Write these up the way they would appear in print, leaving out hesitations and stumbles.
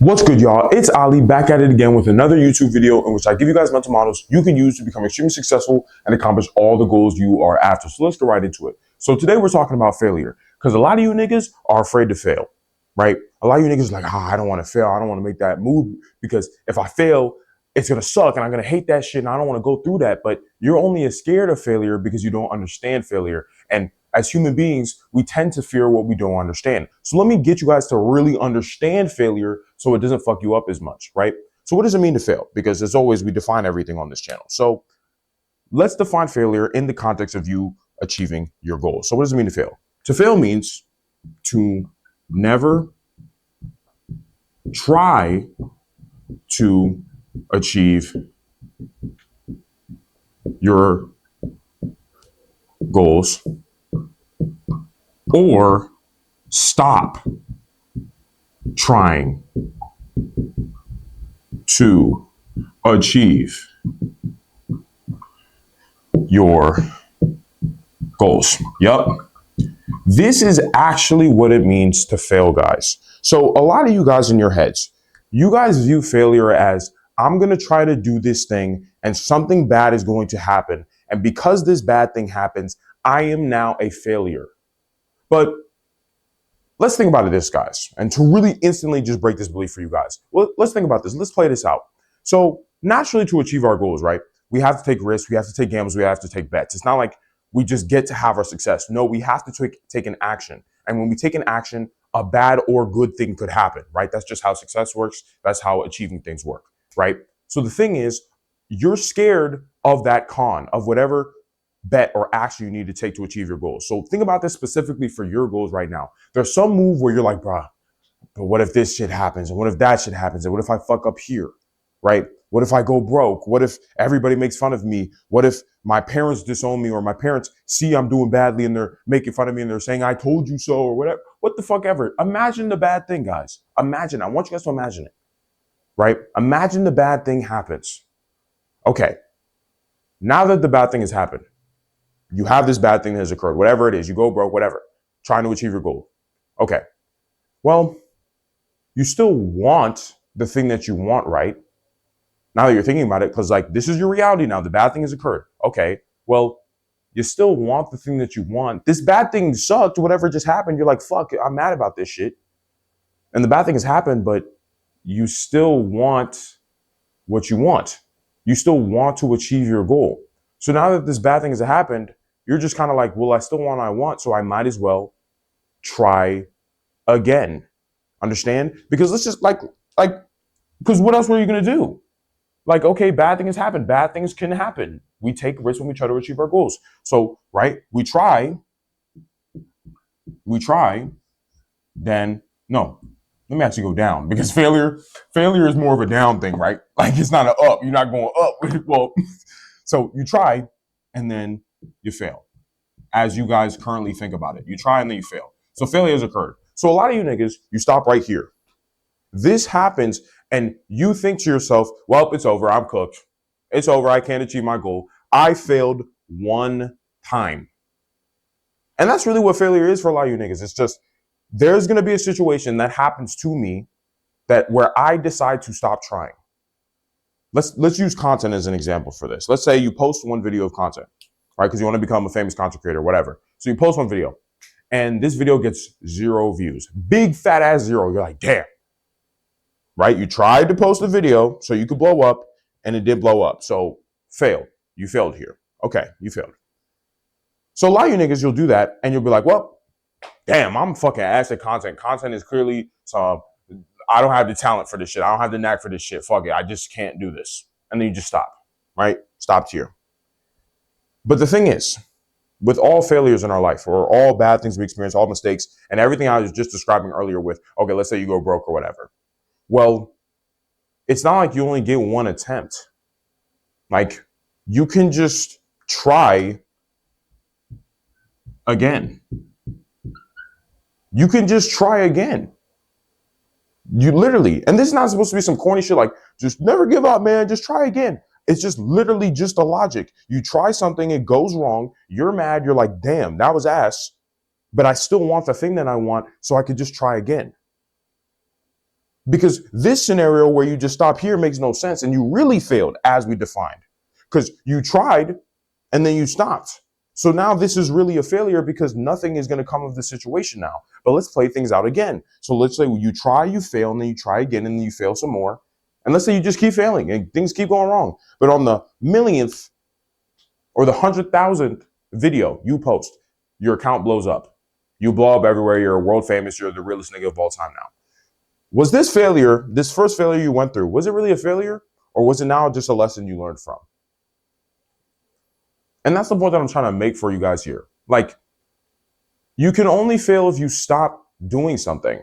What's good, y'all? It's Ali back at it again with another YouTube video in which I give you guys mental models you can use to become extremely successful and accomplish all the goals you are after. So let's go right into it. So today we're talking about failure because a lot of you niggas are afraid to fail, right? A lot of you niggas are like, I don't want to fail. I don't want to make that move because if I fail, it's going to suck and I'm going to hate that shit and I don't want to go through that. But you're only as scared of failure because you don't understand failure. And as human beings, we tend to fear what we don't understand. So let me get you guys to really understand failure so it doesn't fuck you up as much, right? So what does it mean to fail? Because as always, we define everything on this channel. So let's define failure in the context of you achieving your goals. So what does it mean to fail? To fail means to never try to achieve your goals or stop trying to achieve your goals. Yep. This is actually what it means to fail, guys. So a lot of you guys in your heads, you guys view failure as I'm going to try to do this thing and something bad is going to happen. And because this bad thing happens, I am now a failure. But let's think about this, guys. And to really instantly just break this belief for you guys, well, let's think about this. Let's play this out. So naturally to achieve our goals, right? We have to take risks. We have to take gambles. We have to take bets. It's not like we just get to have our success. No, we have to take an action. And when we take an action, a bad or good thing could happen, right? That's just how success works. That's how achieving things work, right? So the thing is, you're scared of that con, of whatever bet or action you need to take to achieve your goals. So think about this specifically for your goals right now. There's some move where you're like, bruh, but what if this shit happens? And what if that shit happens? And what if I fuck up here, right? What if I go broke? What if everybody makes fun of me? What if my parents disown me or my parents see I'm doing badly and they're making fun of me and they're saying, I told you so or whatever, what the fuck ever. Imagine the bad thing, guys. Imagine, I want you guys to imagine it, right? Imagine the bad thing happens. Okay, now that the bad thing has happened, you have this bad thing that has occurred, whatever it is, you go broke, whatever, trying to achieve your goal. Okay, well, you still want the thing that you want, right? Now that you're thinking about it, because like this is your reality now, the bad thing has occurred. Okay, well, you still want the thing that you want. This bad thing sucked, whatever just happened. You're like, fuck, I'm mad about this shit. And the bad thing has happened, but you still want what you want. You still want to achieve your goal. So now that this bad thing has happened, you're just kind of like, well, I still want what I want, so I might as well try again. Understand? Because let's just because what else were you going to do? Like, okay, bad thing has happened. Bad things can happen. We take risks when we try to achieve our goals. So, right, we try, then no. Let me actually go down because failure is more of a down thing, right? Like it's not an up. You're not going up. Well, so you try and then you fail. As you guys currently think about it, you try and then you fail. So failure has occurred. So a lot of you niggas, you stop right here. This happens and you think to yourself, well, it's over. I'm cooked. It's over. I can't achieve my goal. I failed one time. And that's really what failure is for a lot of you niggas. It's just, there's going to be a situation that happens to me where I decide to stop trying. Let's use content as an example for this. Let's say you post one video of content, right? Because you want to become a famous content creator, whatever. So you post one video and this video gets 0 views, big fat ass 0. You're like, damn, right? You tried to post a video so you could blow up and it did blow up. So failed. You failed here. Okay, you failed. So a lot of you niggas, you'll do that and you'll be like, well, damn, I'm fucking ass at content. Content is clearly some, I don't have the talent for this shit. I don't have the knack for this shit. Fuck it. I just can't do this. And then you just stop, right? Stopped here. But the thing is, with all failures in our life or all bad things we experience, all mistakes and everything I was just describing earlier with, okay, let's say you go broke or whatever. Well, it's not like you only get one attempt. Like you can just try again. You can just try again. You literally, and this is not supposed to be some corny shit like, just never give up, man. Just try again. It's just literally just a logic. You try something, it goes wrong. You're mad. You're like, damn, that was ass. But I still want the thing that I want, so I could just try again. Because this scenario where you just stop here makes no sense, and you really failed as we defined, because you tried and then you stopped. So now this is really a failure because nothing is going to come of the situation now. But let's play things out again. So let's say you try, you fail, and then you try again, and then you fail some more. And let's say you just keep failing and things keep going wrong. But on the millionth or the 100,000th video you post, your account blows up. You blow up everywhere. You're world famous. You're the realest nigga of all time now. Was this failure, this first failure you went through, was it really a failure? Or was it now just a lesson you learned from? And that's the point that I'm trying to make for you guys here. Like, you can only fail if you stop doing something.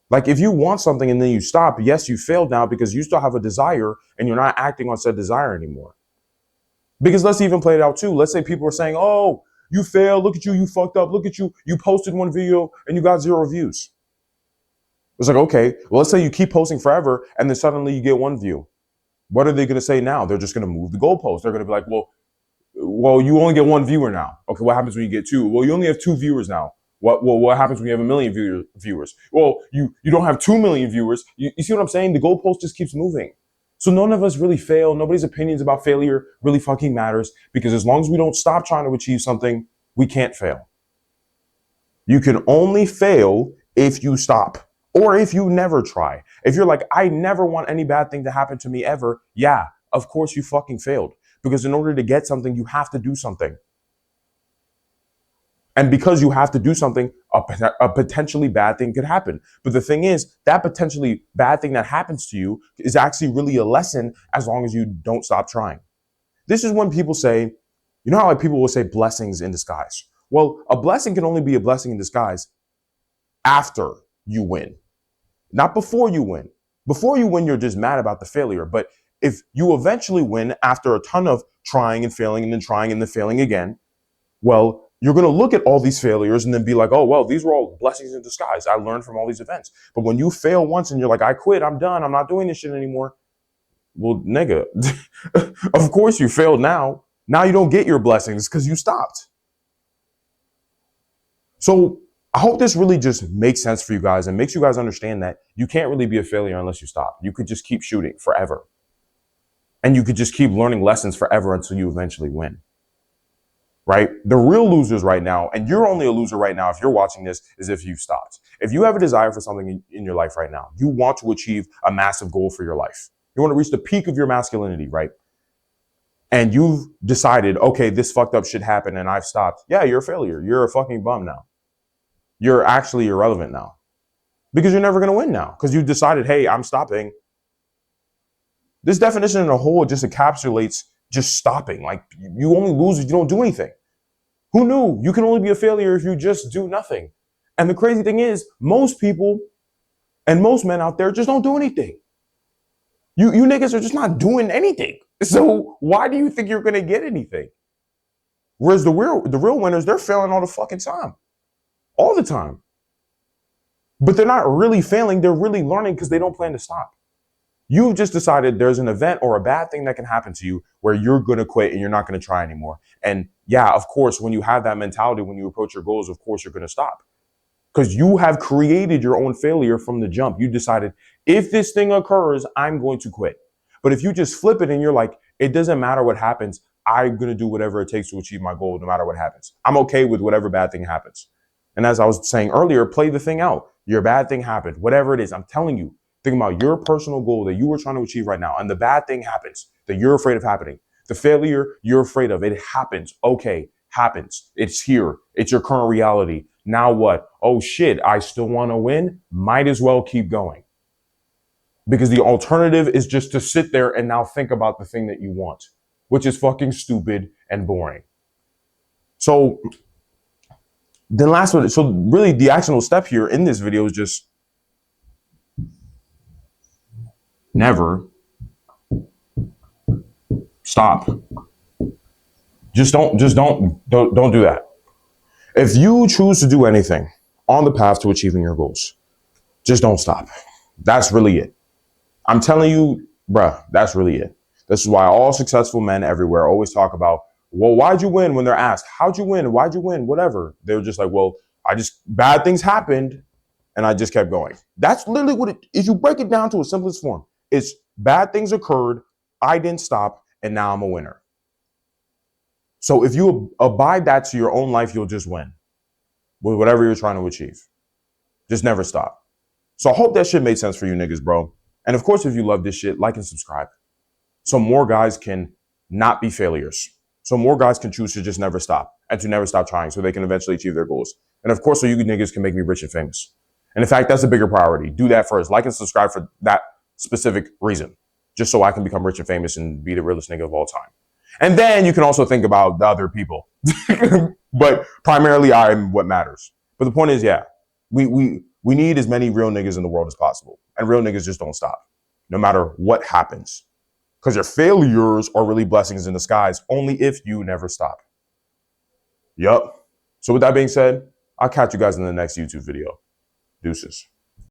Like, if you want something and then you stop, yes, you failed now because you still have a desire and you're not acting on said desire anymore. Because let's even play it out too. Let's say people are saying, oh, you failed, look at you, you fucked up, look at you, you posted one video and you got 0 views. It's like, okay, well, let's say you keep posting forever and then suddenly you get 1 view. What are they going to say now? They're just going to move the goalpost. They're going to be like, well, you only get 1 viewer now. Okay, what happens when you get 2? Well, you only have 2 viewers now. What happens when you have 1 million viewers? Well, you don't have 2 million viewers. You see what I'm saying? The goalpost just keeps moving. So none of us really fail. Nobody's opinions about failure really fucking matters, because as long as we don't stop trying to achieve something, we can't fail. You can only fail if you stop, or if you never try. If you're like, I never want any bad thing to happen to me ever. Yeah, of course you fucking failed. Because in order to get something, you have to do something. And because you have to do something, a potentially bad thing could happen. But the thing is, that potentially bad thing that happens to you is actually really a lesson as long as you don't stop trying. This is when people say, you know how like people will say blessings in disguise? Well, a blessing can only be a blessing in disguise after you win, not before you win. Before you win, you're just mad about the failure. But if you eventually win after a ton of trying and failing and then trying and then failing again, well, you're going to look at all these failures and then be like, oh, well, these were all blessings in disguise. I learned from all these events. But when you fail once and you're like, I quit, I'm done, I'm not doing this shit anymore. Well, nigga, of course you failed now. Now you don't get your blessings because you stopped. So I hope this really just makes sense for you guys and makes you guys understand that you can't really be a failure unless you stop. You could just keep shooting forever. And you could just keep learning lessons forever until you eventually win. Right? The real losers right now, and you're only a loser right now if you're watching this, is if you've stopped. If you have a desire for something in your life right now, you want to achieve a massive goal for your life. You want to reach the peak of your masculinity, right? And you've decided, okay, this fucked up shit happened and I've stopped. Yeah, you're a failure. You're a fucking bum now. You're actually irrelevant now. Because you're never going to win now. Because you decided, hey, I'm stopping. This definition in a whole just encapsulates just stopping. Like, you only lose if you don't do anything. Who knew? You can only be a failure if you just do nothing. And the crazy thing is, most people and most men out there just don't do anything. You niggas are just not doing anything. So why do you think you're gonna get anything? Whereas the real winners, they're failing all the fucking time. All the time. But they're not really failing, they're really learning because they don't plan to stop. You've just decided there's an event or a bad thing that can happen to you where you're going to quit and you're not going to try anymore. And yeah, of course, when you have that mentality, when you approach your goals, of course, you're going to stop. Because you have created your own failure from the jump. You decided, if this thing occurs, I'm going to quit. But if you just flip it and you're like, it doesn't matter what happens, I'm going to do whatever it takes to achieve my goal, no matter what happens. I'm okay with whatever bad thing happens. And as I was saying earlier, play the thing out. Your bad thing happened, whatever it is, I'm telling you. Think about your personal goal that you were trying to achieve right now, and the bad thing happens that you're afraid of happening. The failure you're afraid of, it happens. Okay, happens. It's here. It's your current reality. Now what? Oh shit, I still want to win? Might as well keep going. Because the alternative is just to sit there and now think about the thing that you want, which is fucking stupid and boring. So then last one, so really the actionable step here in this video is just never stop. Just don't do that. If you choose to do anything on the path to achieving your goals, just don't stop. That's really it. I'm telling you, bruh, that's really it. This is why all successful men everywhere always talk about, well, why'd you win? When they're asked, how'd you win? Why'd you win? Whatever. They're just like, well, bad things happened. And I just kept going. That's literally what it is. You break it down to its simplest form. It's bad things occurred, I didn't stop, and now I'm a winner. So if you abide that to your own life, you'll just win with whatever you're trying to achieve. Just never stop. So I hope that shit made sense for you niggas, bro. And of course, if you love this shit, like and subscribe. So more guys can not be failures. So more guys can choose to just never stop and to never stop trying so they can eventually achieve their goals. And of course, so you niggas can make me rich and famous. And in fact, that's a bigger priority. Do that first. Like and subscribe for that specific reason, just so I can become rich and famous and be the realest nigga of all time. And then you can also think about the other people. But primarily, I'm what matters. But the point is, yeah, we need as many real niggas in the world as possible. And real niggas just don't stop, no matter what happens. Because your failures are really blessings in disguise, only if you never stop. Yup. So with that being said, I'll catch you guys in the next YouTube video. Deuces.